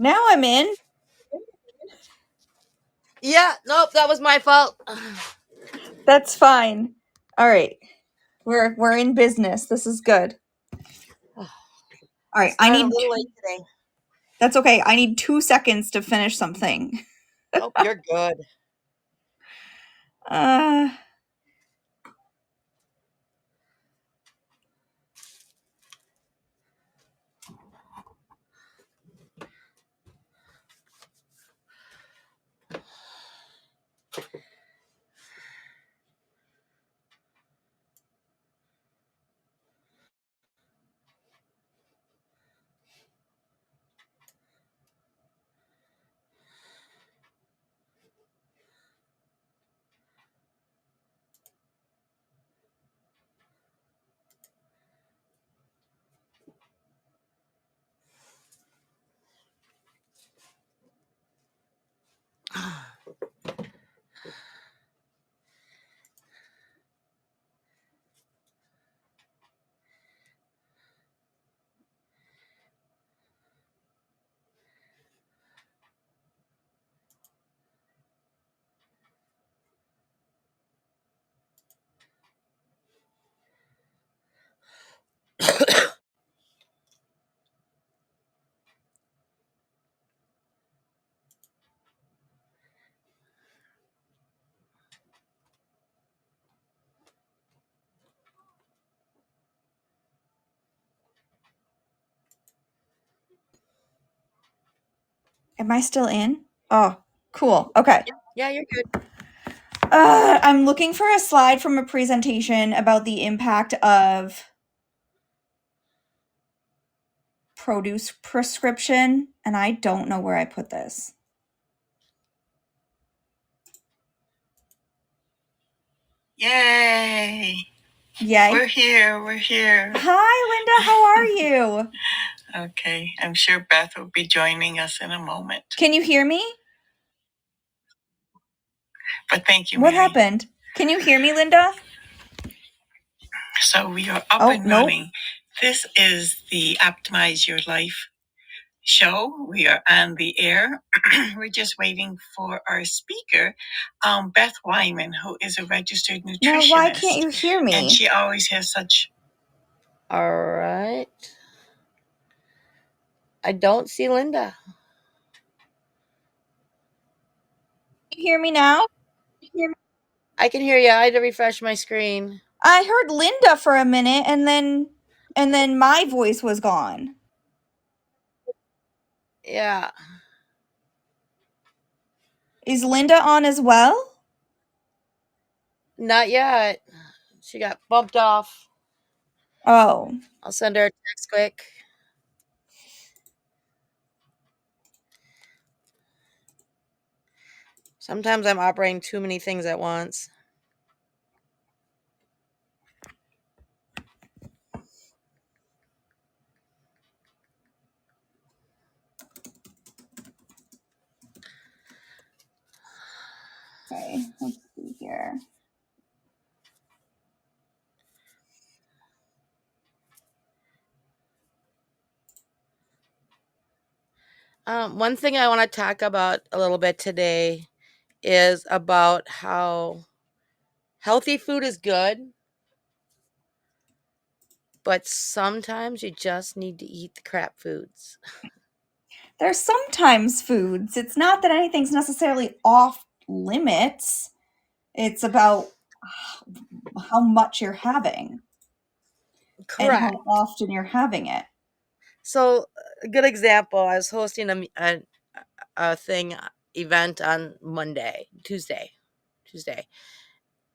Now I'm in. Yeah, nope, that was my fault. That's fine. All right. We're in business. This is good. All right. I Started need a little late today. That's okay. I need 2 seconds to finish something. Nope, you're good. Uh Am I still in? Oh, cool. Okay. Yeah, you're good. I'm looking for a slide from a presentation about the impact of produce prescription, and I don't know where I put this. Yay! Yay. We're here. We're here. Hi, Linda. How are you? Okay. I'm sure Beth will be joining us in a moment. Can you hear me? But thank you, What Mary. happened? Can you hear me, Linda? So we are up and nope. running. This is the Optimize Your Life show. We are on the air. We're just waiting for our speaker, Beth Wyman, who is a registered nutritionist. Now, why can't you hear me? And she always has such. All right. I don't see Linda. Can you hear me now? I can hear you. I had to refresh my screen. I heard Linda for a minute, and then my voice was gone. Yeah. Is Linda on as well? Not yet. She got bumped off. Oh. I'll send her a text quick. Sometimes I'm operating too many things at once. Okay, let's see here. One thing I want to talk about a little bit today is about how healthy food is good, but sometimes you just need to eat the crap foods. There's sometimes foods. It's not that anything's necessarily off limits. It's about how much you're having and Correct. how often you're having it. So, a good example, I was hosting a thing event on Tuesday,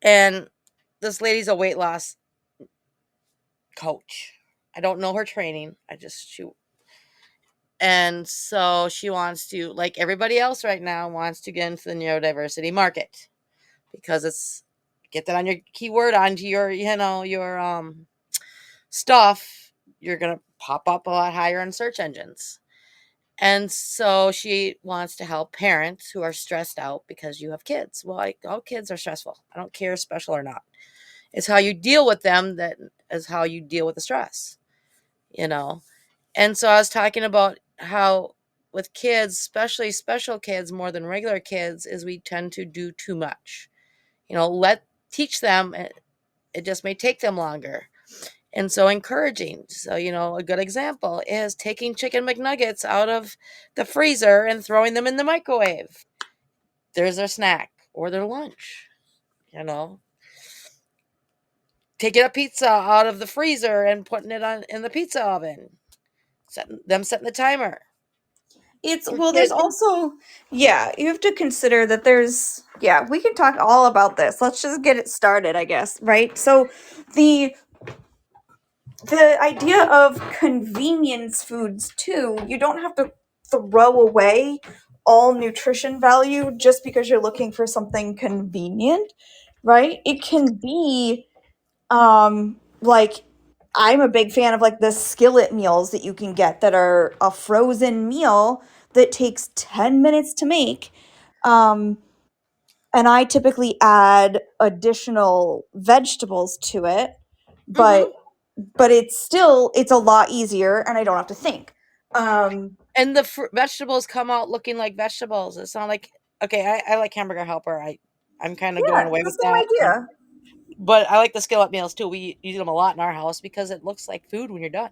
and this lady's a weight loss coach. I don't know her training. And so she wants to, like everybody else right now, wants to get into the neurodiversity market because it's get that on your keyword onto your stuff. You're gonna pop up a lot higher in search engines. And so she wants to help parents who are stressed out because you have kids. Well, all kids are stressful. I don't care, special or not. It's how you deal with them that is how you deal with the stress, you know? And so I was talking about how with kids, especially special kids more than regular kids, is we tend to do too much. Teach them. It just may take them longer. And so encouraging. So, a good example is taking chicken McNuggets out of the freezer and throwing them in the microwave. There's their snack or their lunch, you know. Taking a pizza out of the freezer and putting it on in the pizza oven. Setting the timer. Your There's kid also, yeah, you have to consider that we can talk all about this. Let's just get it started, I guess, right? So the idea of convenience foods too, you don't have to throw away all nutrition value just because you're looking for something convenient, right? It can be like I'm a big fan of like the skillet meals that you can get that are a frozen meal that takes 10 minutes to make. Um, and I typically add additional vegetables to it, but Mhm. it's a lot easier and I don't have to think. And the vegetables come out looking like vegetables. It's not like, okay, I like Hamburger Helper. I'm kind of going Yeah, away it's with the same that. idea. But I like the skillet meals too. We use them a lot in our house because it looks like food when you're done.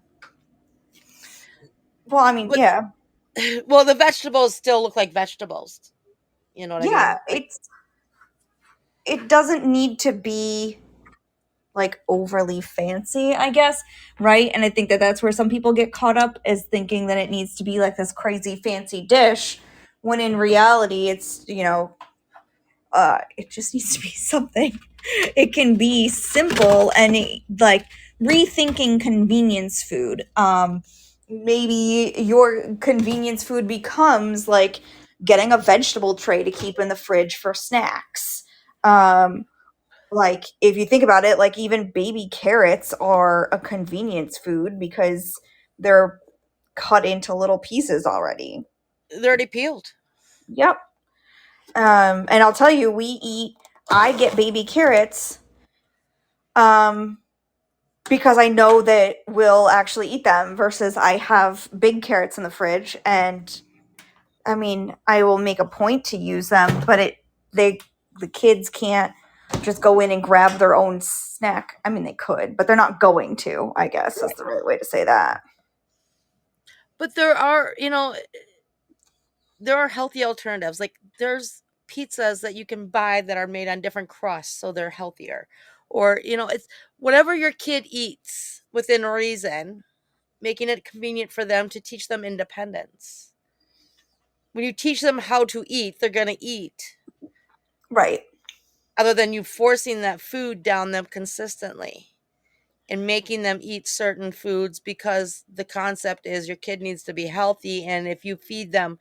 Well, I mean, But yeah. well, the vegetables still look like vegetables. You know what I Yeah, mean? Like it doesn't need to be like overly fancy, I guess, right? And I think that that's where some people get caught up, is thinking that it needs to be like this crazy fancy dish, when in reality it's, it just needs to be something. It can be simple and like rethinking convenience food. Maybe your convenience food becomes like getting a vegetable tray to keep in the fridge for snacks. Like if you think about it, like even baby carrots are a convenience food because they're cut into little pieces already. they're already peeled. Yep. And I'll tell you, I get baby carrots um because I know that we'll actually eat them, versus I have big carrots in the fridge, and I mean, I will make a point to use them, but the kids can't just go in and grab their own snack. I mean, they could, but they're not going to, I guess is the right way to say that. But there are healthy alternatives. Like there's pizzas that you can buy that are made on different crusts, so they're healthier. Or, it's whatever your kid eats within reason, making it convenient for them to teach them independence. When you teach them how to eat, they're going to eat, Right. other than you forcing that food down them consistently and making them eat certain foods, because the concept is your kid needs to be healthy. And if you feed them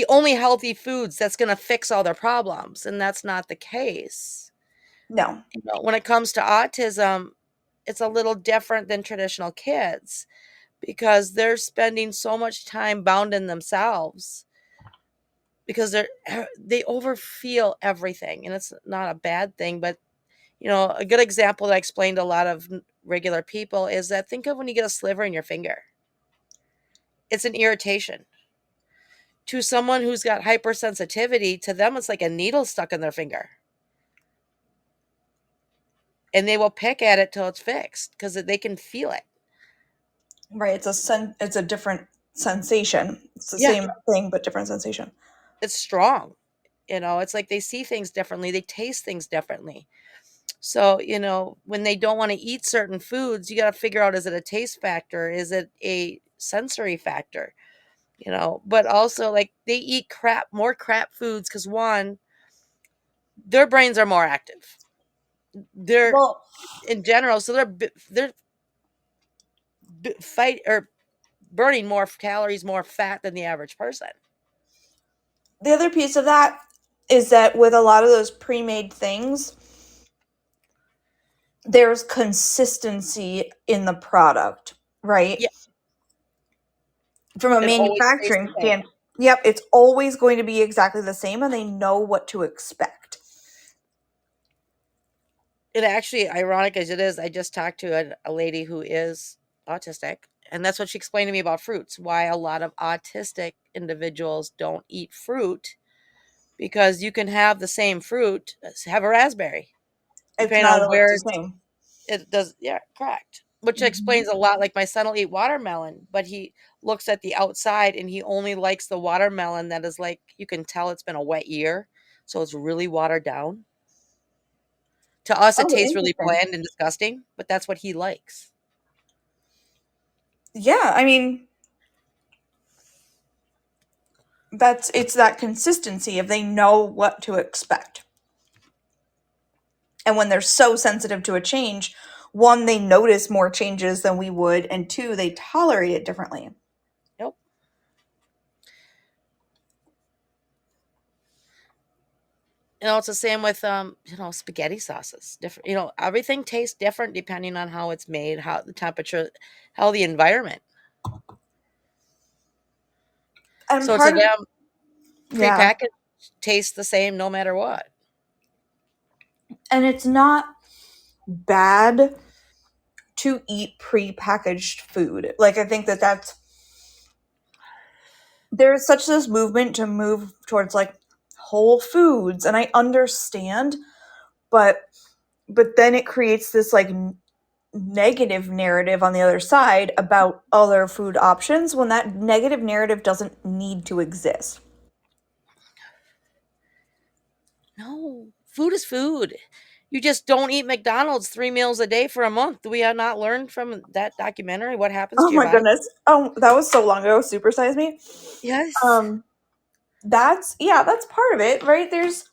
only healthy foods, that's going to fix all their problems. And that's not the case. No. When it comes to autism, it's a little different than traditional kids, because they're spending so much time bound in themselves, because they overfeel everything. And it's not a bad thing, but a good example that I explained to a lot of regular people is that, think of when you get a sliver in your finger. It's an irritation. To someone who's got hypersensitivity, to them it's like a needle stuck in their finger. And they will pick at it till it's fixed because they can feel it. Right. It's a different sensation. It's the Yeah, same thing but different sensation. it's strong. It's like they see things differently, they taste things differently. So, when they don't want to eat certain foods, you got to figure out, is it a taste factor? Is it a sensory factor? But also, like, they eat more crap foods because, one, their brains are more active. They're Well, in general, so they're fight or burning more calories, more fat than the average person. the other piece of that is that with a lot of those pre-made things, there's consistency in the product, right? Yeah, From a it always stays manufacturing the same. stand, yep, it's always going to be exactly the same, and they know what to expect. It actually, ironic as it is, I just talked to a lady who is autistic, And that's what she explained to me about fruits, why a lot of autistic individuals don't eat fruit, because you can have the same fruit, have a raspberry, It's depending not on always where the same. it does. Yeah, correct. Which Mhm. explains a lot. Like my son will eat watermelon, but he looks at the outside and he only likes the watermelon that is like, you can tell it's been a wet year. So it's really watered down. To us, it Oh, tastes really interesting. bland and disgusting, but that's what he likes. Yeah, I mean, it's that consistency if they know what to expect. And when they're so sensitive to a change, one, they notice more changes than we would, and two, they tolerate it differently. Yep. It's the same with spaghetti sauces. Different, everything tastes different depending on how it's made, how the temperature, how the environment. And So to part of, them, yeah, prepackaged tastes the same no matter what. and it's not bad to eat pre-packaged food. Like, I think there's such this movement to move towards like whole foods, and I understand, but then it creates this like negative narrative on the other side about other food options when that negative narrative doesn't need to exist. No, food is food. You just don't eat McDonald's 3 meals a day for a month. Do we not learn from that documentary what happens Oh to your my body? goodness. Oh, that was so long ago. Super Size Me. Yes. Um, that's part of it, right? There's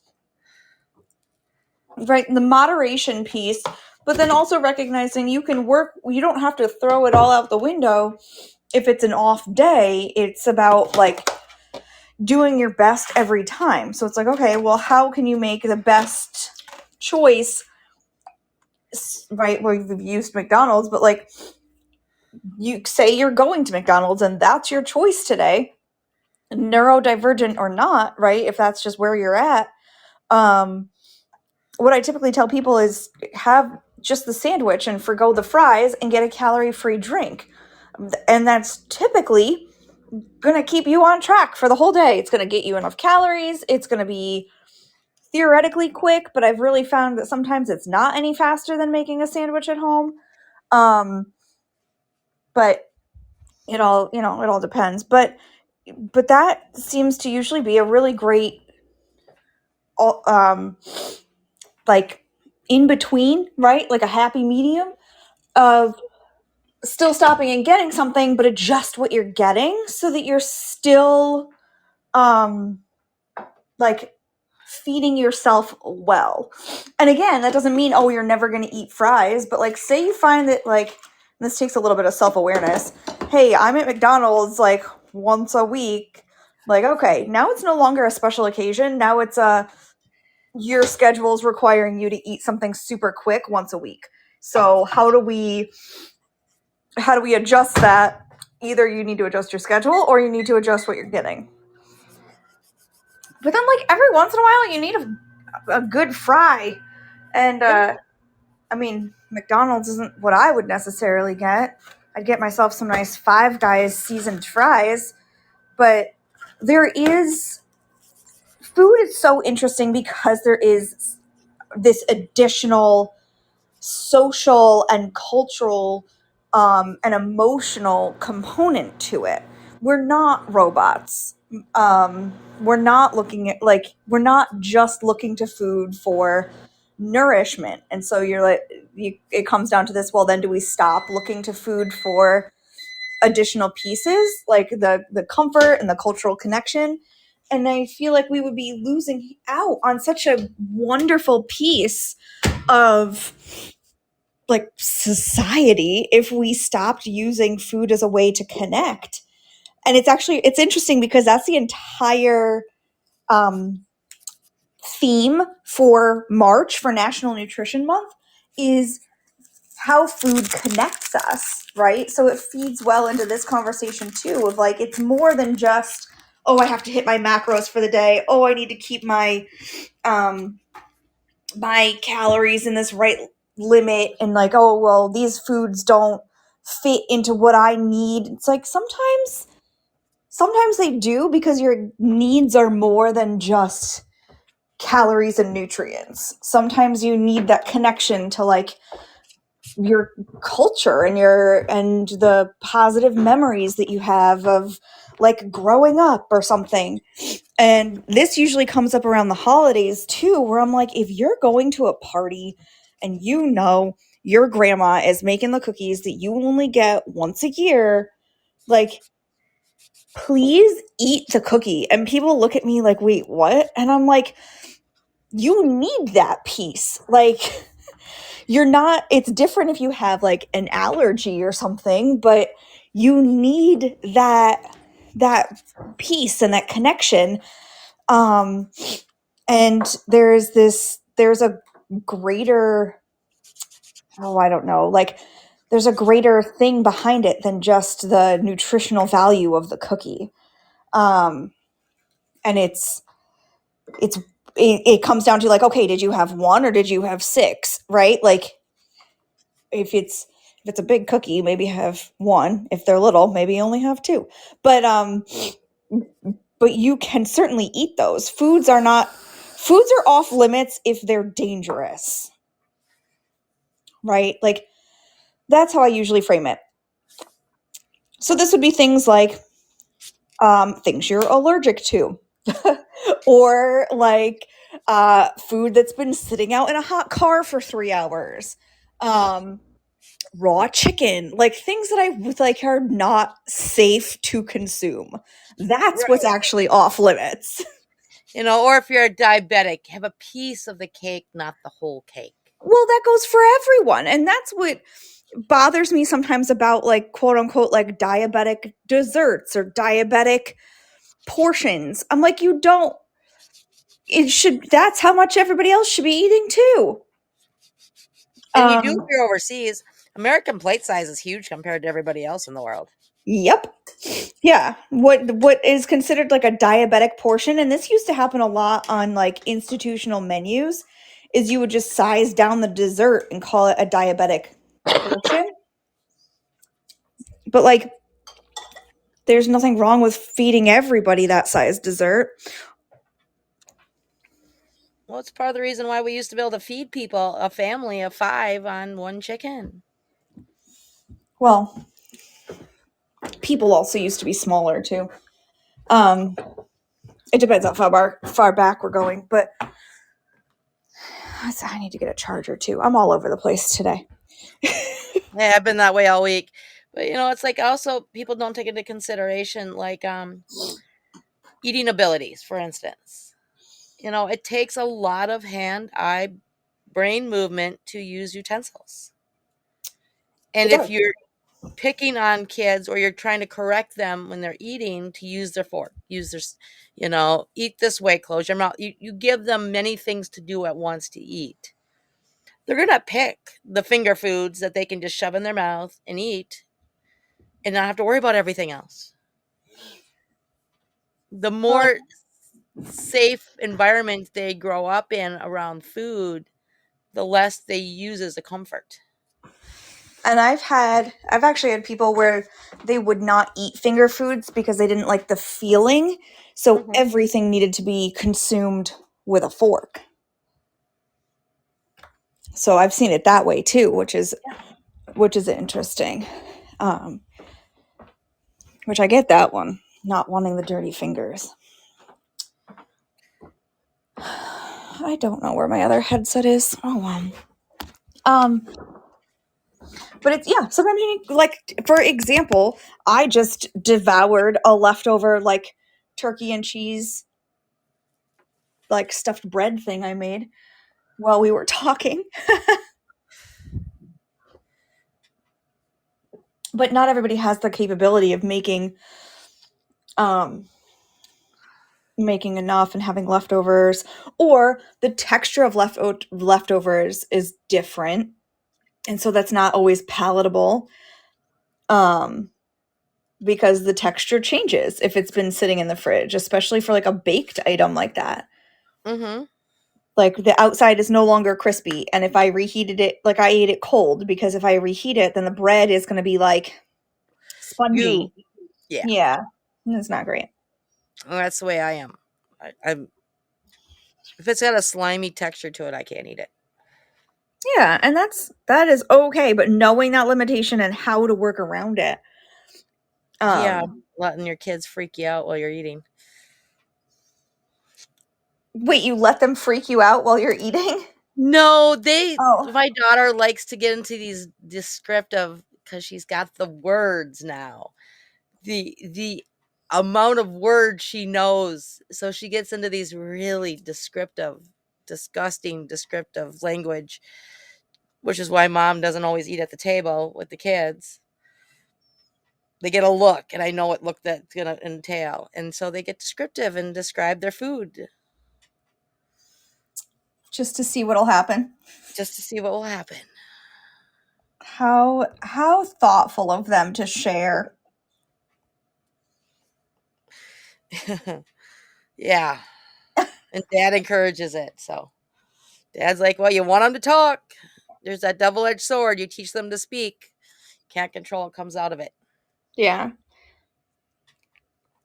right the moderation piece, but then also recognizing you don't have to throw it all out the window if it's an off day. It's about like doing your best every time. So it's like, okay, well, how can you make the best choice? Right, where we've used McDonald's, but like you say you're going to McDonald's and that's your choice today, neurodivergent or not, right? If that's just where you're at. Um, what I typically tell people is have just the sandwich and forgo the fries and get a calorie free drink. And that's typically going to keep you on track for the whole day. It's going to get you enough calories. It's going to be theoretically quick, but I've really found that sometimes it's not any faster than making a sandwich at home. Um, but it all depends. But that seems to usually be a really great um like in between, right? Like a happy medium of still stopping and getting something, but adjust what you're getting so that you're still um like feeding yourself well. And again, that doesn't mean oh you're never going to eat fries, but like say you find that like this takes a little bit of self-awareness. Hey, I'm at McDonald's like once a week. Like okay, now it's no longer a special occasion. Now it's your schedule's requiring you to eat something super quick once a week. So how do we adjust that? Either you need to adjust your schedule or you need to adjust what you're getting. But then like every once in a while you need a good fry. And Yep. I mean, McDonald's isn't what I would necessarily get. I'd get myself some nice Five Guys seasoned fries, but there is food is so interesting because there is this additional social and cultural and emotional component to it. We're not robots. We're not looking at like we're not just looking to food for nourishment, and so it comes down to this. Well, then do we stop looking to food for additional pieces like the comfort and the cultural connection? And I feel like we would be losing out on such a wonderful piece of like society if we stopped using food as a way to connect. And it's interesting because that's the entire um, theme for March for National Nutrition Month is how food connects us, right? So it feeds well into this conversation too of like it's more than just oh I have to hit my macros for the day, oh I need to keep um my calories in this right limit, and like oh well these foods don't fit into what I need. It's like sometimes they do, because your needs are more than just calories and nutrients. Sometimes you need that connection to like your culture and the positive memories that you have of like growing up or something. And this usually comes up around the holidays too, where I'm like, if you're going to a party and you know your grandma is making the cookies that you only get once a year, like, please eat the cookie. And people look at me like, wait, what? And I'm like, you need that piece. Like, you're not, it's different if you have like an allergy or something, but you need that piece and that connection. Um, and there's a greater, oh, I don't know, like there's a greater thing behind it than just the nutritional value of the cookie. Um, and it's it comes down to like, okay, did you have one or did you have six, right? Like if it's a big cookie, maybe have one. If they're little, maybe only have two. But you can certainly eat those. Foods are off limits if they're dangerous, right? Like that's how I usually frame it. So this would be things like things you're allergic to, or like food that's been sitting out in a hot car for 3 hours, raw chicken, like things that I would like are not safe to consume. That's what's Right. actually off limits. Or if you're a diabetic, have a piece of the cake, not the whole cake. Well, that goes for everyone. And that's what bothers me sometimes about like quote unquote like diabetic desserts or diabetic portions. I'm like, you don't, that's how much everybody else should be eating too. And you do if Um, you're overseas. American plate size is huge compared to everybody else in the world. yep. Yeah. What is considered like a diabetic portion, and this used to happen a lot on like institutional menus, is you would just size down the dessert and call it a diabetic portion. But like there's nothing wrong with feeding everybody that size dessert. Well, it's part of the reason why we used to be able to feed people, a family of 5 on one chicken. Well, people also used to be smaller too. Um, it depends on how far back we're going, but I need to get a charger too. I'm all over the place today. Yeah, I've been that way all week. But it's like also people don't take into consideration like eating abilities, for instance. It takes a lot of hand, eye, brain movement to use utensils. It And if does. you're picking on kids or you're trying to correct them when they're eating to use their fork, eat this way, close your mouth. You give them many things to do at once to eat. They're going to pick the finger foods that they can just shove in their mouth and eat and not have to worry about everything else. The Well, more safe environment they grow up in around food, the less they use as a comfort. and I've actually had people where they would not eat finger foods because they didn't like the feeling, so Mm-hmm. everything needed to be consumed with a fork. So I've seen it that way too, which is interesting. Um, which I get that one, not wanting the dirty fingers. I don't know where my other headset is. Oh well. Um, but it's, yeah, sometimes you need, like, for example, I just devoured a leftover like turkey and cheese like stuffed bread thing I made while we were talking. But not everybody has the capability of um making enough and having leftovers, or the texture of leftovers is different, and so that's not always palatable. Um because the texture changes if it's been sitting in the fridge, especially for like a baked item like that. Mm-hmm. Like the outside is no longer crispy, and if I reheated it, like I ate it cold, because if I reheat it, then the bread is going to be like You, spongy. yeah, Yeah, it's not great. well, that's the way I am. I'm if it's got a slimy texture to it, I can't eat it. Yeah, and that is okay, but knowing that limitation and how to work around it. Yeah, Um, letting your kids freak you out while you're eating. wait, you let them freak you out while you're eating? No, Oh, my daughter likes to get into these descriptive because she's got the words now. The amount of words she knows, so she gets into these really descriptive, disgusting descriptive language, which is why mom doesn't always eat at the table with the kids. They get a look, and I know what look that's gonna entail, and so they get descriptive and describe their food just to see what'll happen. just to see what will happen. How thoughtful of them to share. Yeah, and dad encourages it, so dad's like, "Well, you want them to talk. There's that double-edged sword. You teach them to speak. Can't control what comes out of it." Yeah.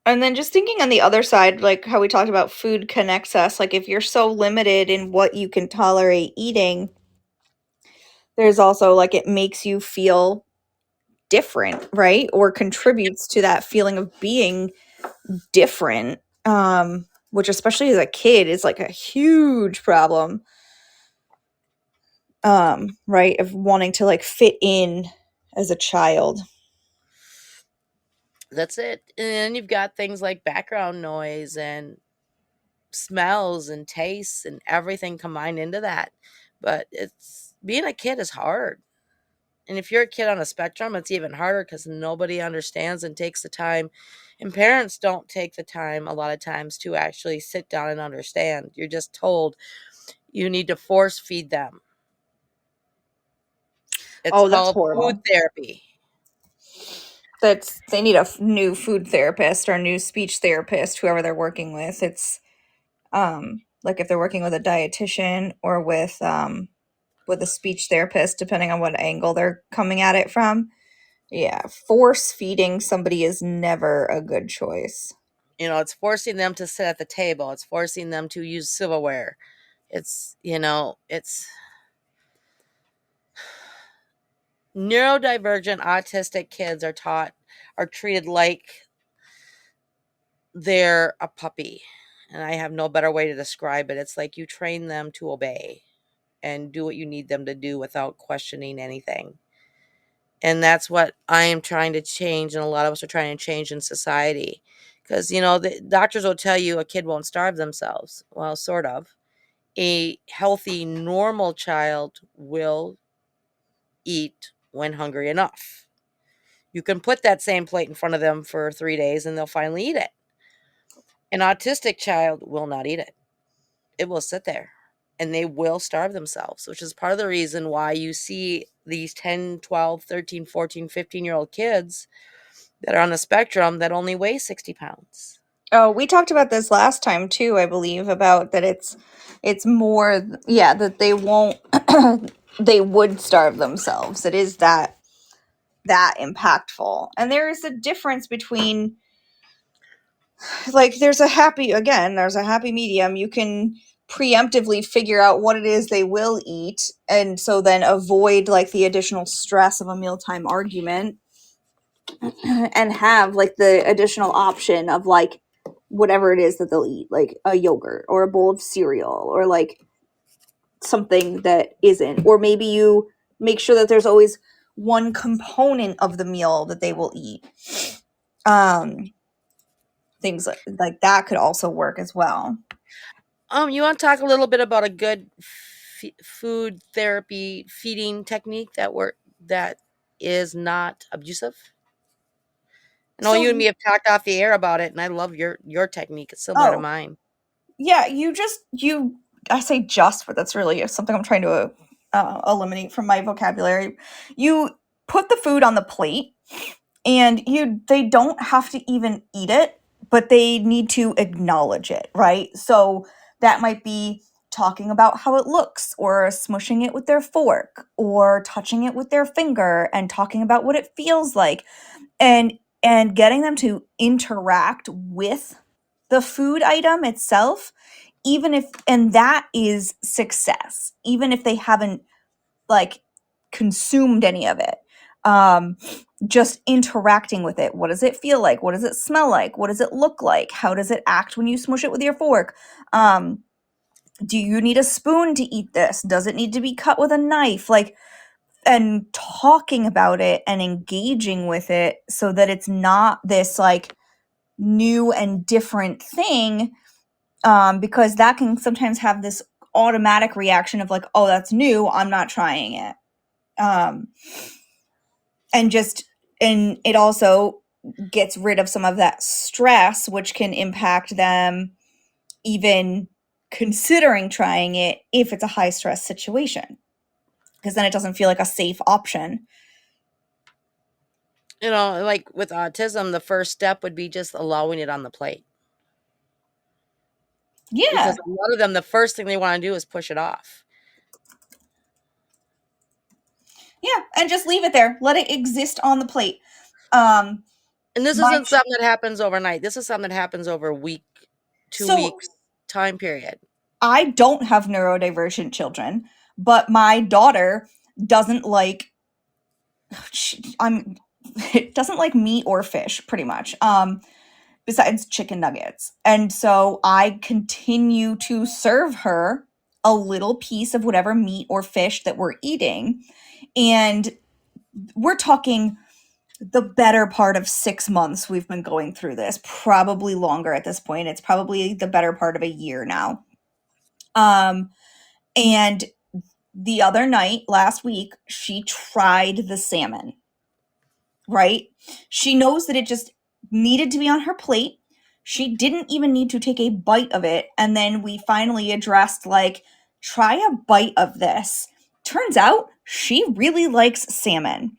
And then just thinking on the other side, like how we talked about food connects us, like if you're so limited in what you can tolerate eating, there's also like it makes you feel different, right? Or contributes to that feeling of being different. Which especially as a kid is like a huge problem. Right, of wanting to like fit in as a child. That's it. And then you've got things like background noise and smells and tastes and everything combined into that. But it's being a kid is hard. And if you're a kid on a spectrum, it's even harder because nobody understands and takes the time. And parents don't take the time a lot of times to actually sit down and understand. You're just told you need to force feed them. It's Oh, that's called food horrible. therapy. That's they need a new food therapist or a new speech therapist, whoever they're working with. It's like if they're working with a dietitian or with a speech therapist, depending on what angle they're coming at it from. Yeah, force feeding somebody is never a good choice. It's forcing them to sit at the table. It's forcing them to use silverware. It's neurodivergent autistic kids are treated like they're a puppy. And I have no better way to describe it. It's like you train them to obey and do what you need them to do without questioning anything. And that's what I am trying to change, and a lot of us are trying to change in society. Because, the doctors will tell you a kid won't starve themselves. Well, sort of. A healthy, normal child will eat when hungry enough. You can put that same plate in front of them for 3 days and they'll finally eat it. An autistic child will not eat it. It will sit there and they will starve themselves, which is part of the reason why you see these 10, 12, 13, 14, 15-year-old kids that are on the spectrum that only weigh 60 pounds. Oh, we talked about this last time too, I believe, about that it's more, yeah, that they won't they would starve themselves. It is that impactful. And there is a difference between, like, there's a happy medium. You can preemptively figure out what it is they will eat, and so then avoid like the additional stress of a mealtime argument, and have like the additional option of like whatever it is that they'll eat, like a yogurt or a bowl of cereal or like something that isn't, or maybe you make sure that there's always one component of the meal that they will eat. um Things like that could also work as well. You want to talk a little bit about a good food therapy feeding technique that is not abusive? I know So you and me have talked off the air about it, and I love your technique. It's similar to oh mine. yeah, you I say just, but that's really something I'm trying to eliminate from my vocabulary. You put the food on the plate, and they don't have to even eat it, but they need to acknowledge it, right? So that might be talking about how it looks, or smushing it with their fork, or touching it with their finger and talking about what it feels like, and getting them to interact with the food item itself, even if, and that is success, even if they haven't like consumed any of it. Just interacting with it. What does it feel like? What does it smell like? What does it look like? How does it act when you smush it with your fork? Do you need a spoon to eat this? Does it need to be cut with a knife? Like, and talking about it and engaging with it so that it's not this like new and different thing, because that can sometimes have this automatic reaction of like, oh, that's new, I'm not trying it. And just, and it also gets rid of some of that stress, which can impact them even considering trying it if it's a high stress situation, because then it doesn't feel like a safe option. Like with autism, the first step would be just allowing it on the plate. Yeah. Because a lot of them, the first thing they want to do is push it off. Yeah, and just leave it there. Let it exist on the plate. And this My isn't something that happens overnight. This is something that happens over a week, 2 so weeks time period. I don't have neurodivergent children, but my daughter doesn't like doesn't like meat or fish pretty much. Besides chicken nuggets. And so I continue to serve her a little piece of whatever meat or fish that we're eating. And we're talking the better part of 6 months we've been going through this, probably longer at this point. It's probably the better part of a year now. And the other night, last week, she tried the salmon, right? She knows that it just needed to be on her plate. She didn't even need to take a bite of it. And then we finally addressed, like, try a bite of this. Turns out she really likes salmon.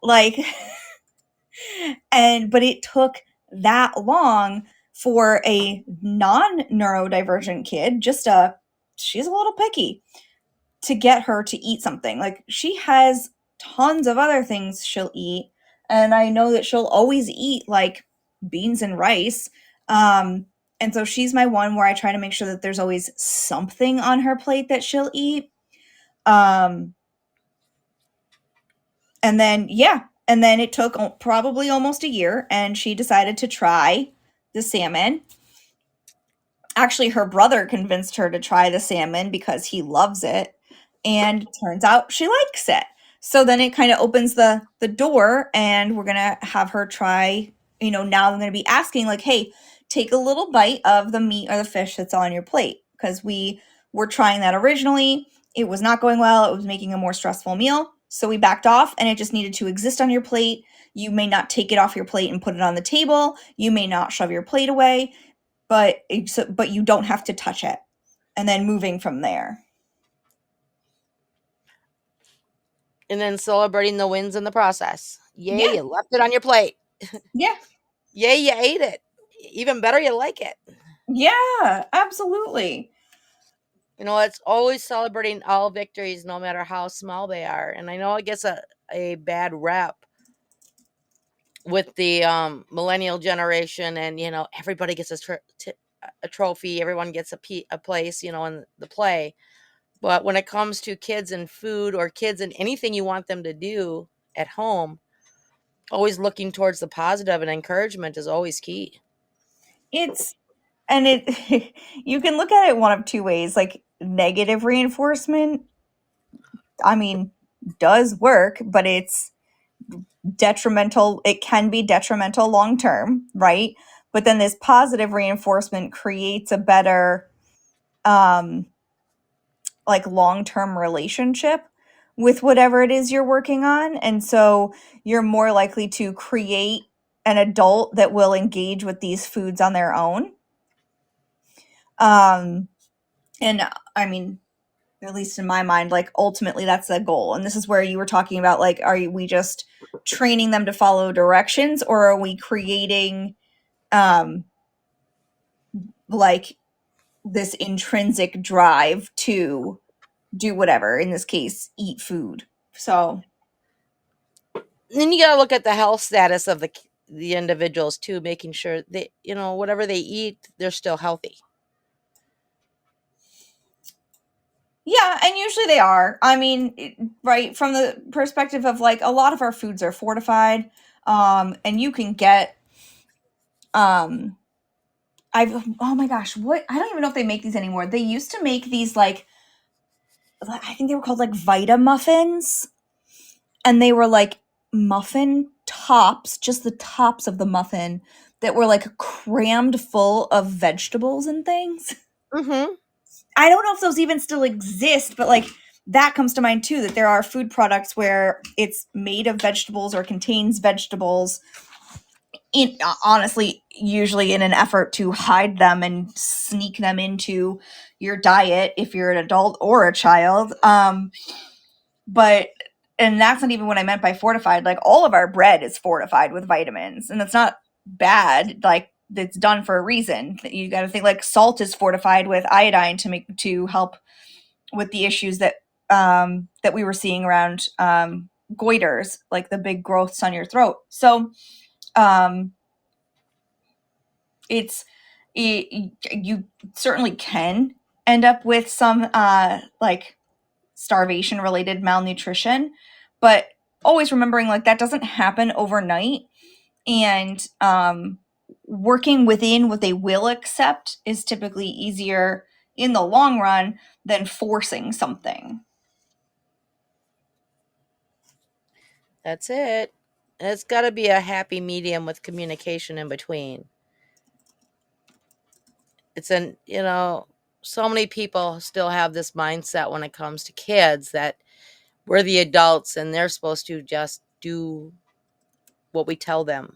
Like, but it took that long for a non neurodivergent kid, she's a little picky, to get her to eat something. Like, she has tons of other things she'll eat, and I know that she'll always eat like beans and rice. And so she's my one where I try to make sure that there's always something on her plate that she'll eat. And then, yeah, and then it took probably almost a year, and she decided to try the salmon. Actually, her brother convinced her to try the salmon because he loves it, and turns out she likes it. So then it kind of opens the door, and we're gonna have her try. Now I'm gonna be asking, like, hey, take a little bite of the meat or the fish that's on your plate, because we were trying that originally. It was not going well. It was making a more stressful meal. So we backed off, and it just needed to exist on your plate. You may not take it off your plate and put it on the table. You may not shove your plate away, but you don't have to touch it. And then moving from there. And then celebrating the wins in the process. Yay, Yeah. you left it on your plate. Yeah. Yay, you ate it. Even better, you like it. Yeah, absolutely. It's always celebrating all victories, no matter how small they are. And I know it gets a bad rep with the millennial generation, and everybody gets a trophy, everyone gets a place, in the play. But when it comes to kids and food, or kids and anything you want them to do at home, always looking towards the positive and encouragement is always key. It's and it you can look at it one of two ways. Like, negative reinforcement, I mean, does work, but it's detrimental. It can be detrimental long term, right? But then this positive reinforcement creates a better like long-term relationship with whatever it is you're working on. And so you're more likely to create an adult that will engage with these foods on their own. And I mean, at least in my mind, like, ultimately that's the goal. And this is where you were talking about, like, we just training them to follow directions, or are we creating like this intrinsic drive to do whatever, in this case, eat food. So, Then you got to look at the health status of the individuals too, making sure they, whatever they eat, they're still healthy. yeah, and usually they are. I mean, right, from the perspective of like a lot of our foods are fortified, and you can get, oh my gosh, what, I don't even know if they make these anymore. They used to make these like, I think they were called like Vita muffins, and they were like muffin tops, just the tops of the muffin that were like crammed full of vegetables and things. Mm-hmm. I don't know if those even still exist, but like that comes to mind too, that there are food products where it's made of vegetables or contains vegetables, in honestly usually in an effort to hide them and sneak them into your diet if you're an adult or a child. But and that's not even what I meant by fortified. Like all of our bread is fortified with vitamins, and that's not bad. Like it's done for a reason. You got to think like salt is fortified with iodine to help with the issues that we were seeing around goiters, like the big growths on your throat. So um, you certainly can end up with some like starvation related malnutrition, but always remembering like that doesn't happen overnight, and working within what they will accept is typically easier in the long run than forcing something. That's it. And it's got to be a happy medium with communication in between. It's so many people still have this mindset when it comes to kids that we're the adults and they're supposed to just do what we tell them.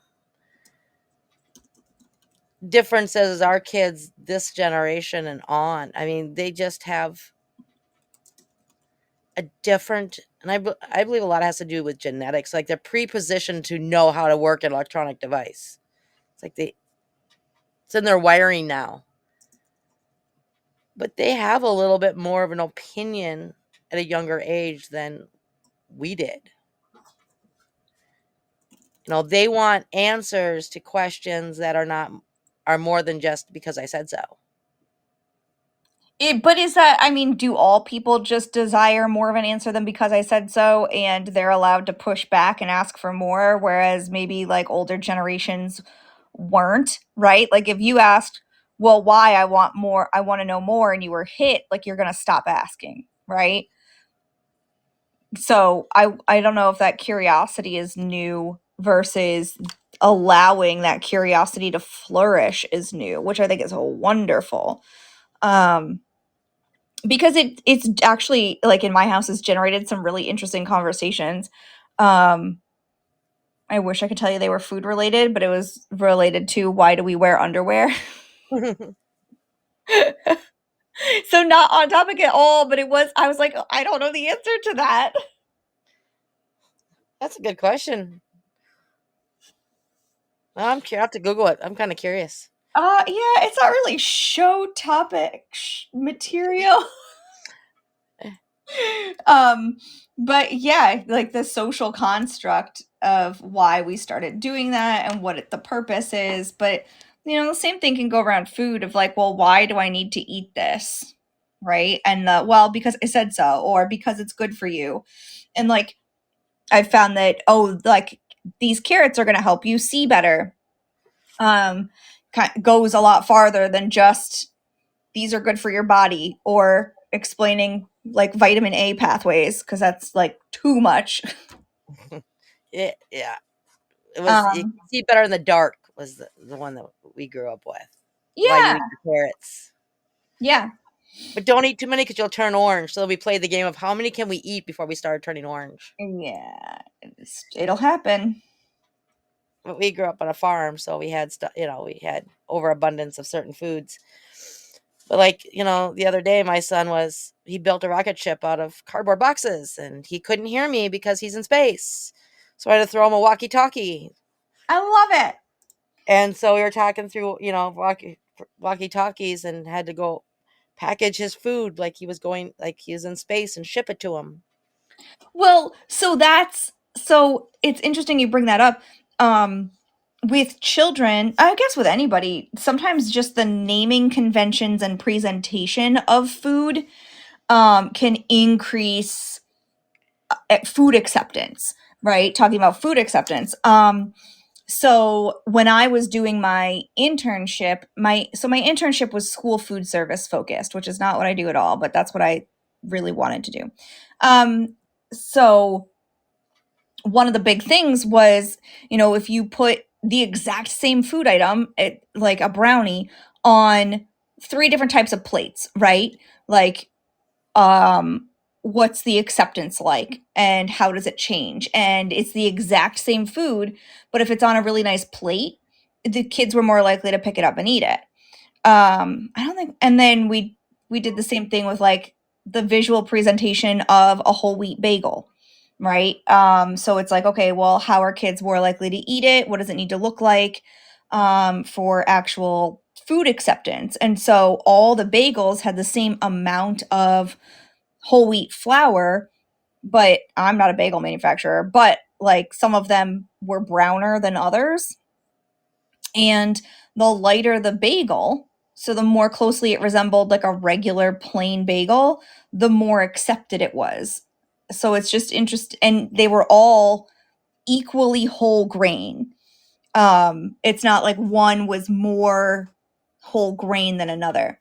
Difference is our kids, this generation and on. I mean, they just have a different, and I believe a lot has to do with genetics. Like they're pre-positioned to know how to work an electronic device. It's like it's in their wiring now. But they have a little bit more of an opinion at a younger age than we did. They want answers to questions that are more than just because I said so. But is that, I mean, do all people just desire more of an answer than because I said so, and they're allowed to push back and ask for more, whereas maybe like older generations weren't, right? Like if you asked, well, why, I want more, I want to know more, and you were hit, like you're going to stop asking, right? So I don't know if that curiosity is new versus allowing that curiosity to flourish is new, which I think is wonderful. Um because it's actually like in my house has generated some really interesting conversations. Um I wish I could tell you they were food related, but it was related to why do we wear underwear? So not on topic at all, but I was like, I don't know the answer to that. That's a good question. I have to Google it. I'm kind of curious. Yeah, it's not really show topic material. um but yeah, like the social construct of why we started doing that and what the purpose is. But the same thing can go around food of like, well, why do I need to eat this, right? And well, because I said so, or because it's good for you. And like I found that, oh, like these carrots are going to help you see better, um goes a lot farther than just these are good for your body, or explaining like vitamin A pathways, because that's like too much. Yeah. It was you Um, can see better in the dark was the one that we grew up with. Why you yeah, eat the carrots. yeah, But don't eat too many because you'll turn orange. So we played the game of how many can we eat before we started turning orange. yeah. It'll happen. But we grew up on a farm, so we had stuff. We had overabundance of certain foods. But the other day, my son he built a rocket ship out of cardboard boxes, and he couldn't hear me because he's in space. So I had to throw him a walkie-talkie. I love it. And so we were talking through, walkie talkies, and had to go. package his food like he was in space and ship it to him. Well, so it's interesting you bring that up. Um, with children, I guess with anybody, sometimes just the naming conventions and presentation of food can increase food acceptance, right? Talking about food acceptance. So when I was doing my internship, my internship was school food service focused, which is not what I do at all, but that's what I really wanted to do. So one of the big things was, if you put the exact same food item, like a brownie, on three different types of plates, right? Like, um, what's the acceptance like, and how does it change? And it's the exact same food, but if it's on a really nice plate, the kids were more likely to pick it up and eat it. I don't think, and then we did the same thing with like the visual presentation of a whole wheat bagel, right? So it's like, okay, well, how are kids more likely to eat it? What does it need to look like for actual food acceptance? And so all the bagels had the same amount of whole wheat flour, but I'm not a bagel manufacturer, but like some of them were browner than others, and the lighter the bagel, so the more closely it resembled like a regular plain bagel, the more accepted it was. So it's just interesting, and they were all equally whole grain. It's not like one was more whole grain than another.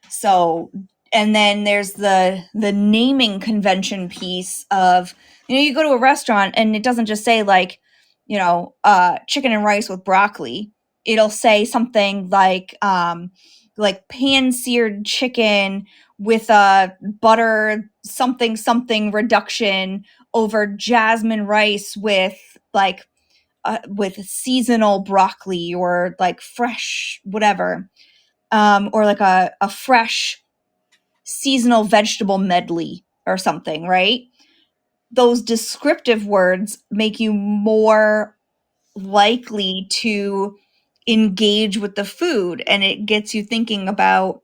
So, and then there's the naming convention piece of, you go to a restaurant and it doesn't just say like, chicken and rice with broccoli. It'll say something like pan seared chicken with a butter something something reduction over jasmine rice with seasonal broccoli, or like fresh whatever, or like a fresh seasonal vegetable medley or something, right? Those descriptive words make you more likely to engage with the food, and it gets you thinking about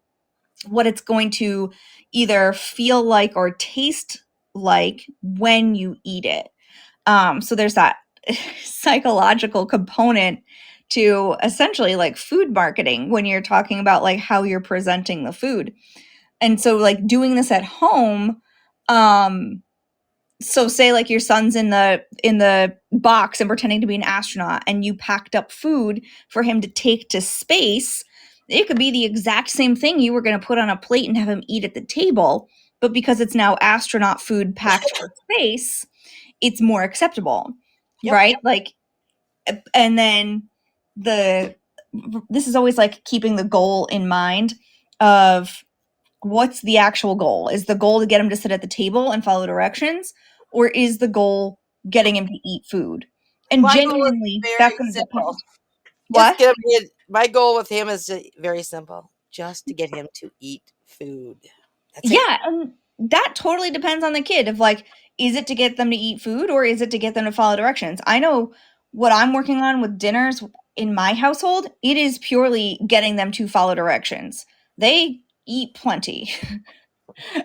what it's going to either feel like or taste like when you eat it. So there's that psychological component to essentially like food marketing when you're talking about like how you're presenting the food. And so like doing this at home, um so say like your son's in the box and pretending to be an astronaut, and you packed up food for him to take to space. It could be the exact same thing you were going to put on a plate and have him eat at the table, but because it's now astronaut food packed for space, it's more acceptable, Yep. right? Like, and then the this is always like keeping the goal in mind of what's the actual goal? Is the goal to get him to sit at the table and follow directions, or is the goal getting him to eat food? And My goal is genuinely, that's very going to simple. depend. Just What? get him my goal with him is very simple. Just to get him to eat food. That's it. Yeah, and that totally depends on the kid. Of like, is it to get them to eat food, or is it to get them to follow directions? I know what I'm working on with dinners in my household, it is purely getting them to follow directions. They eat plenty.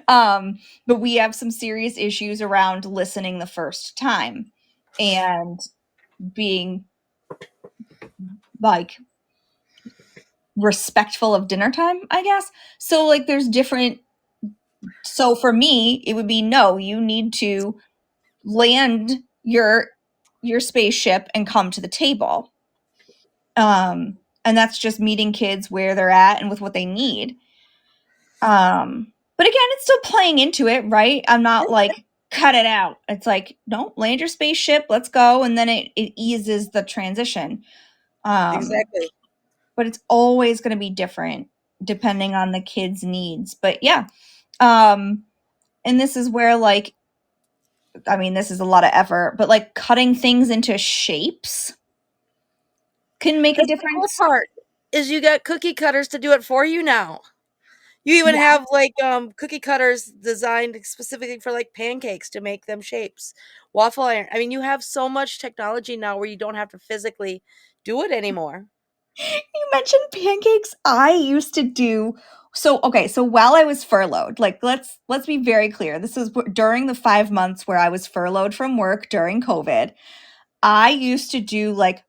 um, but we have some serious issues around listening the first time and being like respectful of dinner time, I guess. So like there's different, so for me, it would be no, you need to land your spaceship and come to the table. And that's just meeting kids where they're at and with what they need. But again, it's still playing into it, right? I'm not like cut it out. It's like, no, land your spaceship, let's go, and then it eases the transition. Um, Exactly. but it's always going to be different depending on the kid's needs. But yeah, um, and this is where like, I mean, this is a lot of effort, but like cutting things into shapes can make a That's the cool difference. part is you got cookie cutters to do it for you now. You even Yeah. have like cookie cutters designed specifically for like pancakes to make them shapes. Waffle iron. I mean, you have so much technology now where you don't have to physically do it anymore. You mentioned pancakes. I used to do so okay, so while I was furloughed, like let's be very clear. This is during the 5 months where I was furloughed from work during COVID. I used to do like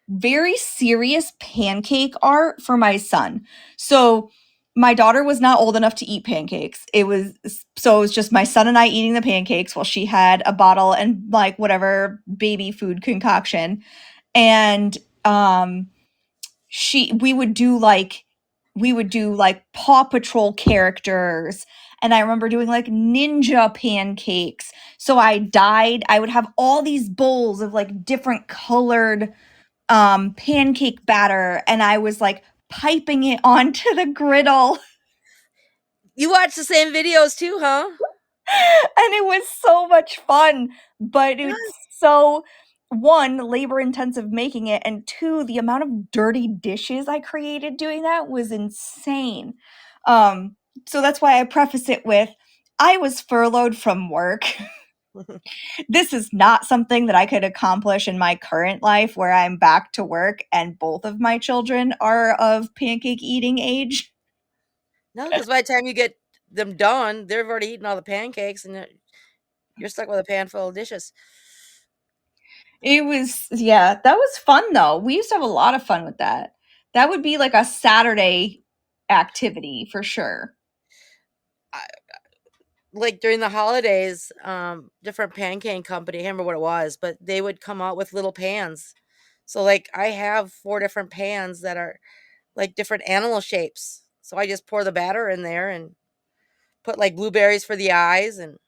very serious pancake art for my son. So my daughter was not old enough to eat pancakes. It was just my son and I eating the pancakes while she had a bottle and like whatever baby food concoction. And she we would do like Paw Patrol characters, and I remember doing like ninja pancakes. So I would have all these bowls of like different colored pancake batter, and I was like piping it onto the griddle. You watch the same videos too, huh? And it was so much fun, but it's so one labor intensive making it, and two the amount of dirty dishes I created doing that was insane. um so that's why I preface it with I was furloughed from work. This is not something that I could accomplish in my current life where I'm back to work and both of my children are of pancake eating age. No, because by the time you get them done, they've already eaten all the pancakes, and you're stuck with a pan full of dishes. It was, yeah, that was fun though. We used to have a lot of fun with that. That would be like a Saturday activity for sure. I, like during the holidays, different pancake company, I can't remember what it was, but they would come out with little pans. So like I have 4 different pans that are like different animal shapes. So I just pour the batter in there and put like blueberries for the eyes and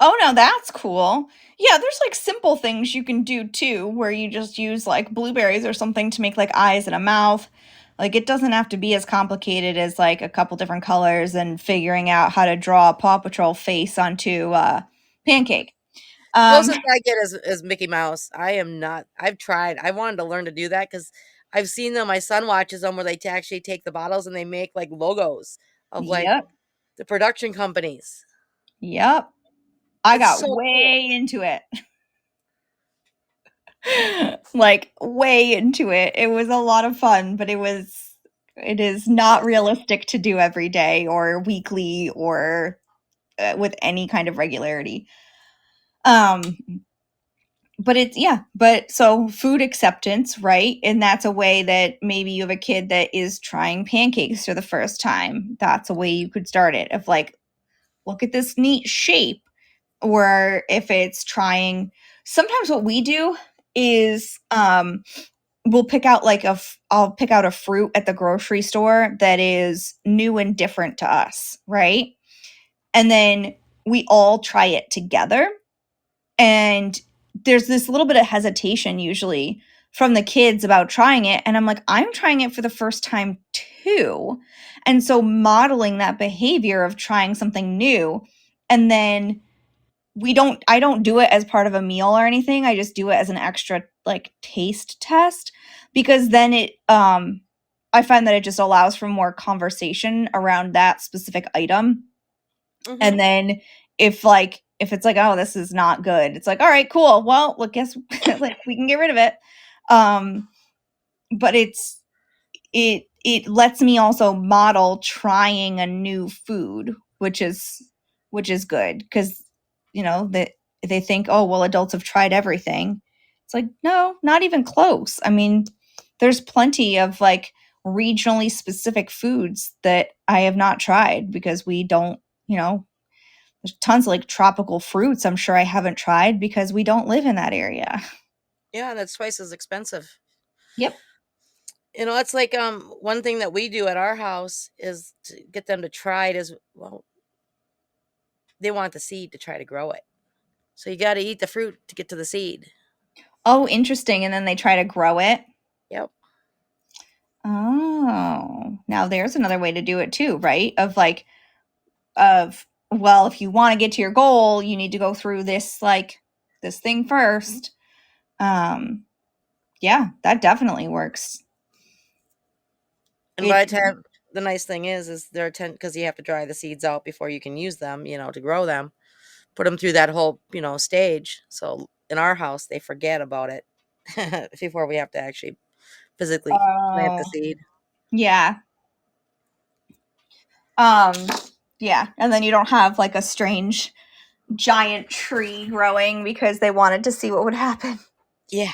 Oh no, that's cool. Yeah, there's like simple things you can do too, where you just use like blueberries or something to make like eyes and a mouth. Like it doesn't have to be as complicated as like a couple different colors and figuring out how to draw a Paw Patrol face onto pancake. Um, closest I get is Mickey Mouse. I am not. I've tried. I wanted to learn to do that because I've seen them. My son watches them where they actually take the bottles and they make like logos of like yep, the production companies. yep. I It's got so cool. way into it. Like way into it. It was a lot of fun, but it is not realistic to do every day or weekly or with any kind of regularity. Um but it's yeah, but so food acceptance, right? And that's a way that maybe you have a kid that is trying pancakes for the first time. That's a way you could start it of like look at this neat shape. Or if it's trying sometimes what we do is we'll pick out like I'll pick out a fruit at the grocery store that is new and different to us, right? And then we all try it together. And there's this little bit of hesitation usually from the kids about trying it. And I'm like, I'm trying it for the first time too. And so modeling that behavior of trying something new, and then I don't do it as part of a meal or anything. I just do it as an extra like taste test because then I find that it just allows for more conversation around that specific item. And Hmm. then if it's like, oh, this is not good, it's like, all right, cool. Well, look, guess like we can get rid of it. Um, but it lets me also model trying a new food, which is good because that they think, oh well, adults have tried everything. It's like, no, not even close. I mean, there's plenty of like regionally specific foods that I have not tried because we don't, there's tons of like tropical fruits I'm sure I haven't tried because we don't live in that area. Yeah, that's twice as expensive. Yep. It's like one thing that we do at our house is to get them to try it is well, they want the seed to try to grow it. So you got to eat the fruit to get to the seed. Oh, interesting. And then they try to grow it. Yep. Oh, now there's another way to do it too, right? Of well, if you want to get to your goal, you need to go through this thing first. Um, yeah, that definitely works. And It by the time the nice thing is they're because you have to dry the seeds out before you can use them, to grow them. Put them through that whole, stage. So in our house, they forget about it. before we have to actually physically plant the Oh, seed. yeah. Um, yeah. And then you don't have like a strange giant tree growing because they wanted to see what would happen. Yeah.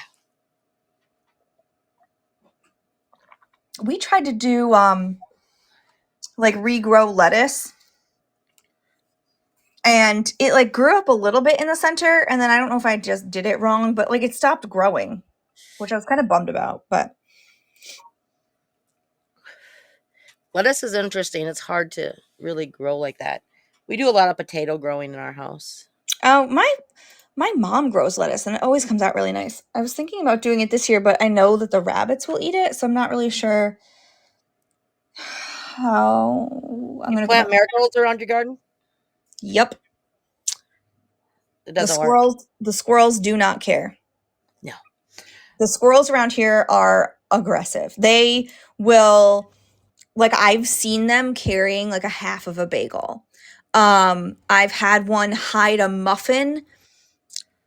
We tried to do like regrow lettuce, and it like grew up a little bit in the center, and then I don't know if I just did it wrong, but like it stopped growing, which I was kind of bummed about. But Lettuce is interesting. It's hard to really grow like that. We do a lot of potato growing in our house. oh, my mom grows lettuce and it always comes out really nice. I was thinking about doing it this year, but I know that the rabbits will eat it, so I'm not really sure how I'm You gonna go plant back. marigolds around your garden? Yep. It The doesn't work. squirrels do not care. No. The squirrels around here are aggressive. They will, like, I've seen them carrying like a half of a bagel. I've had one hide a muffin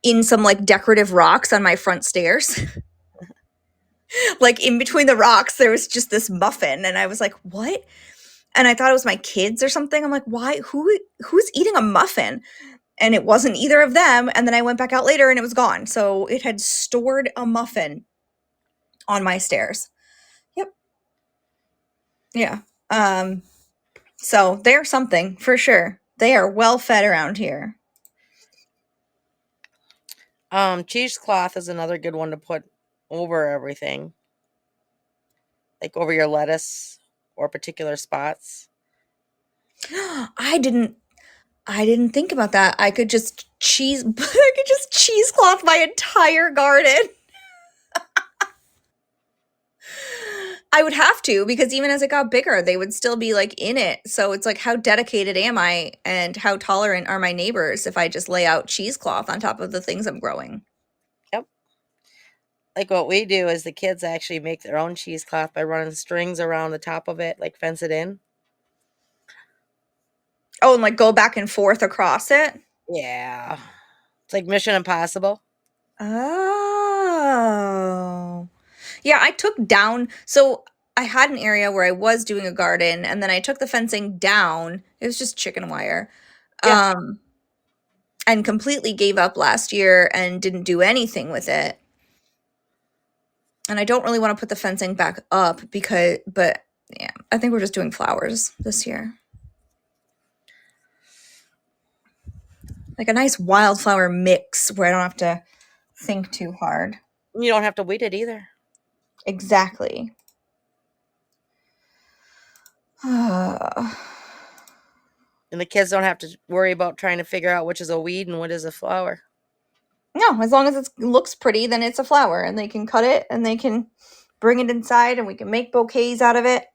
in some like decorative rocks on my front stairs. Like in between the rocks, there was just this muffin, and I was like, "What?" And I thought it was my kids or something. I'm like, "Why? Who's eating a muffin?" And it wasn't either of them. And then I went back out later, and it was gone. So it had stored a muffin on my stairs. Yep. Yeah. Um. So they're something for sure. They are well fed around here. Cheesecloth is another good one to put over everything, like over your lettuce or particular spots. I didn't think about that. I could just cheese I could just cheesecloth my entire garden. I would have to, because even as it got bigger, they would still be like in it. So it's like, how dedicated am I and how tolerant are my neighbors if I just lay out cheesecloth on top of the things I'm growing? Yep. Like what we do is the kids actually make their own cheesecloth by running strings around the top of it, like fence it in. Oh, and like go back and forth across it? Yeah. It's like Mission Impossible. Oh. Yeah, I took down, so I had an area where I was doing a garden, and then I took the fencing down. It was just chicken wire. Yeah. Um and completely gave up last year and didn't do anything with it. And I don't really want to put the fencing back up but yeah, I think we're just doing flowers this year. Like a nice wildflower mix where I don't have to think too hard. You don't have to weed it either. Exactly. No, And the kids don't have to worry about trying to figure out which is a weed and what is a flower. as long as it looks pretty, then it's a flower, and they can cut it and they can bring it inside and we can make bouquets out of it.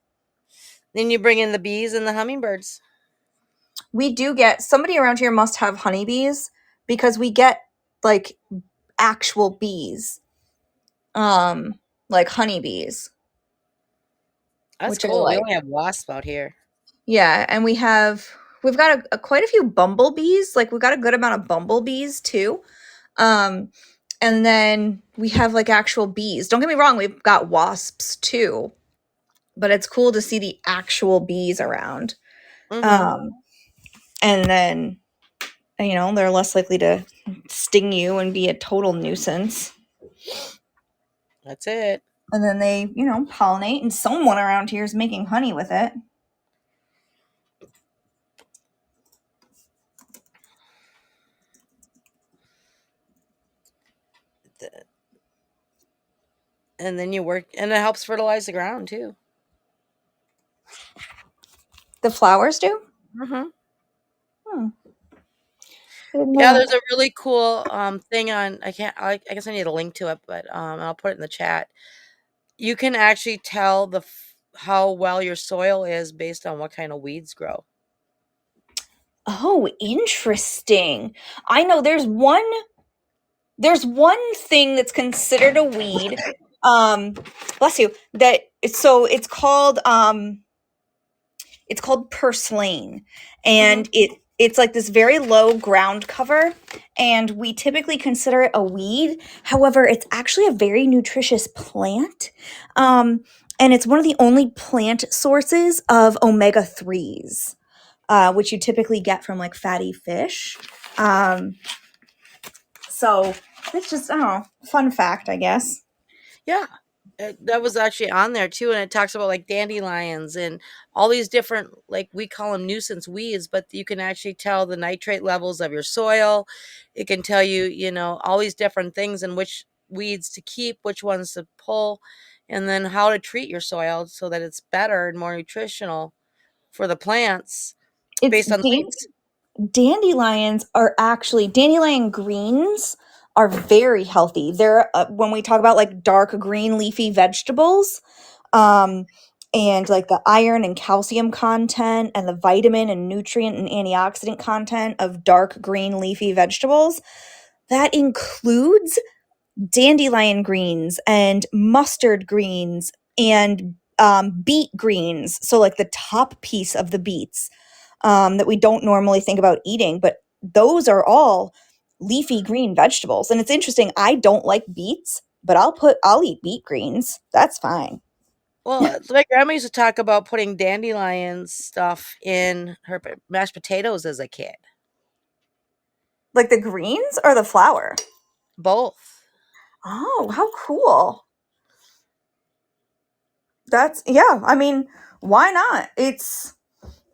Then you bring in the bees and the hummingbirds. We do get, somebody around here must have honeybees, because we get like actual bees, like honeybees, That's which are cool. We like, only have wasps out here. yeah. And we've got quite a few bumblebees. Like we've got a good amount of bumblebees too. um and then we have like actual bees. Don't get me wrong, we've got wasps too, but it's cool to see the actual bees around. Mm-hmm. um and then, they're less likely to sting you and be a total nuisance. That's it. And then they, pollinate, and someone around here is making honey with it. And then you work, and it helps fertilize the ground too. The flowers do? Mm-hmm. Hmm. I didn't know Yeah, that. there's a really cool thing on. I can't. I guess I need a link to it, but I'll put it in the chat. You can actually tell how well your soil is based on what kind of weeds grow. Oh, interesting. I know there's one thing that's considered a weed. Um, bless you. It's called purslane, Mm-hmm. and It's like this very low ground cover, and we typically consider it a weed. However, it's actually a very nutritious plant. And it's one of the only plant sources of omega 3s, which you typically get from like fatty fish. Um, so it's just, I don't know, fun fact, I guess. Yeah. That was actually on there too, and it talks about like dandelions and all these different, like we call them nuisance weeds, but you can actually tell the nitrate levels of your soil. It can tell you, all these different things and which weeds to keep, which ones to pull, and then how to treat your soil so that it's better and more nutritional for the plants It's based on the weeds. dandelions are actually dandelion greens are very healthy. They're when we talk about like dark green leafy vegetables, um, and like the iron and calcium content and the vitamin and nutrient and antioxidant content of dark green leafy vegetables, that includes dandelion greens and mustard greens and beet greens. So like the top piece of the beets, that we don't normally think about eating, but those are all leafy green vegetables. And it's interesting, I don't like beets, but I'll eat beet greens. That's fine. Well, my grandma used to talk about putting dandelion stuff in her mashed potatoes as a kid. Like the greens or the flour? Both. Oh, how cool. That's yeah, I mean, why not? It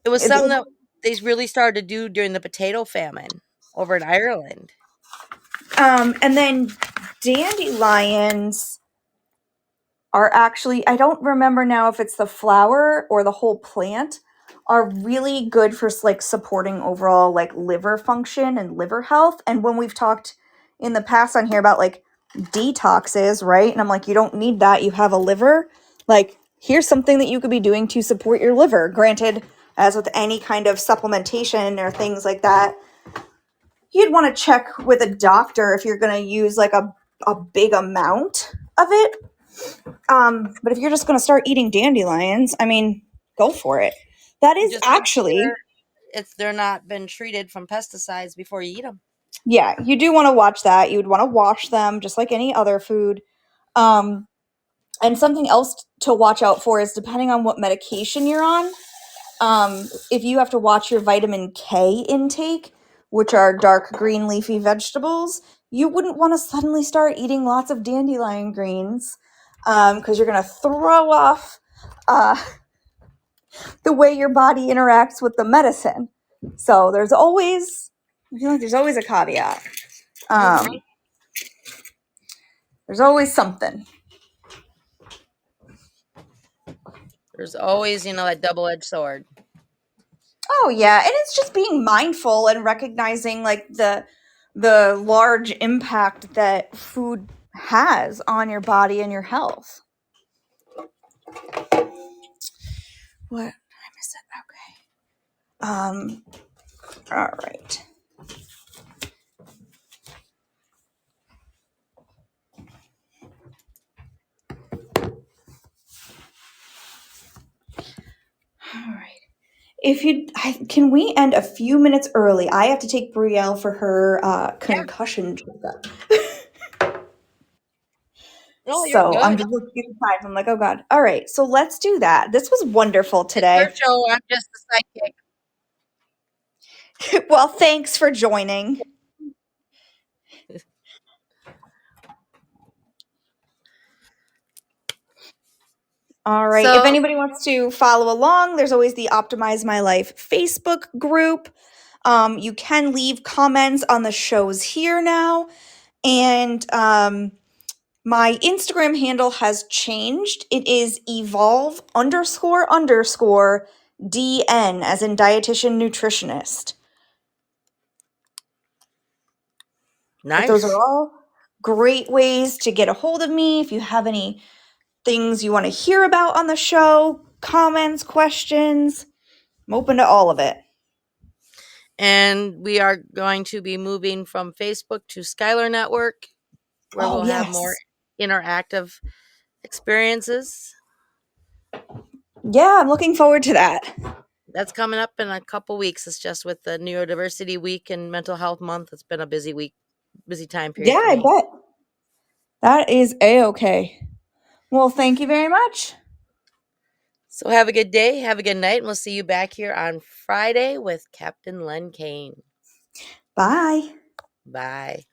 was It, something that they really started to do during the potato famine over in Ireland. and then dandelions are actually, I don't remember now if it's the flower or the whole plant, are really good for like supporting overall like liver function and liver health. And when we've talked in the past on here about like detoxes, right? And I'm like, you don't need that, you have a liver. Like, here's something that you could be doing to support your liver. Granted, as with any kind of supplementation or things like that, you'd want to check with a doctor if you're going to use like a big amount of it. But if you're just going to start eating dandelions, I mean, go for it. That is Just make actually, sure they're not been treated from pesticides before you eat them. yeah, you do want to watch that. You would want to wash them just like any other food. Um, and something else to watch out for is depending on what medication you're on, if you have to watch your vitamin K intake, which are dark green leafy vegetables, you wouldn't want to suddenly start eating lots of dandelion greens, because you're going to throw off uh, the way your body interacts with the medicine. So I feel like there's always a caveat. Hmm. Um, there's always something. There's always, that double-edged sword. Oh yeah, and it's just being mindful and recognizing like the large impact that food has on your body and your health. What time is it? Okay. All right. All right. Can we end a few minutes early? I have to take Brielle for her Yeah. concussion checkup. No, you're So I'm good. just looking at the time. I'm like, oh God. All right. So let's do that. This was wonderful It's your today. show. I'm just the sidekick. Well, thanks for joining. All right. If So, anybody wants to follow along, there's always the Optimize My Life Facebook group. You can leave comments on the shows here now. And my Instagram handle has changed. It is evolve underscore underscore DN, as in dietitian nutritionist. But those are nice. all great ways to get a hold of me if you have any things you want to hear about on the show, comments, questions. I'm open to all of it. And we are going to be moving from Facebook to Skylar Network, where Oh, we'll have more yes. interactive experiences. Yeah, I'm looking forward to that. That's coming up in a couple weeks. It's just with the Neurodiversity Week and Mental Health Month. It's been a busy week, busy time Yeah, period for I me. bet. That is a-okay. Well, thank you very much. So have a good day, have a good night, and we'll see you back here on Friday with Captain Len Kane. Bye. Bye.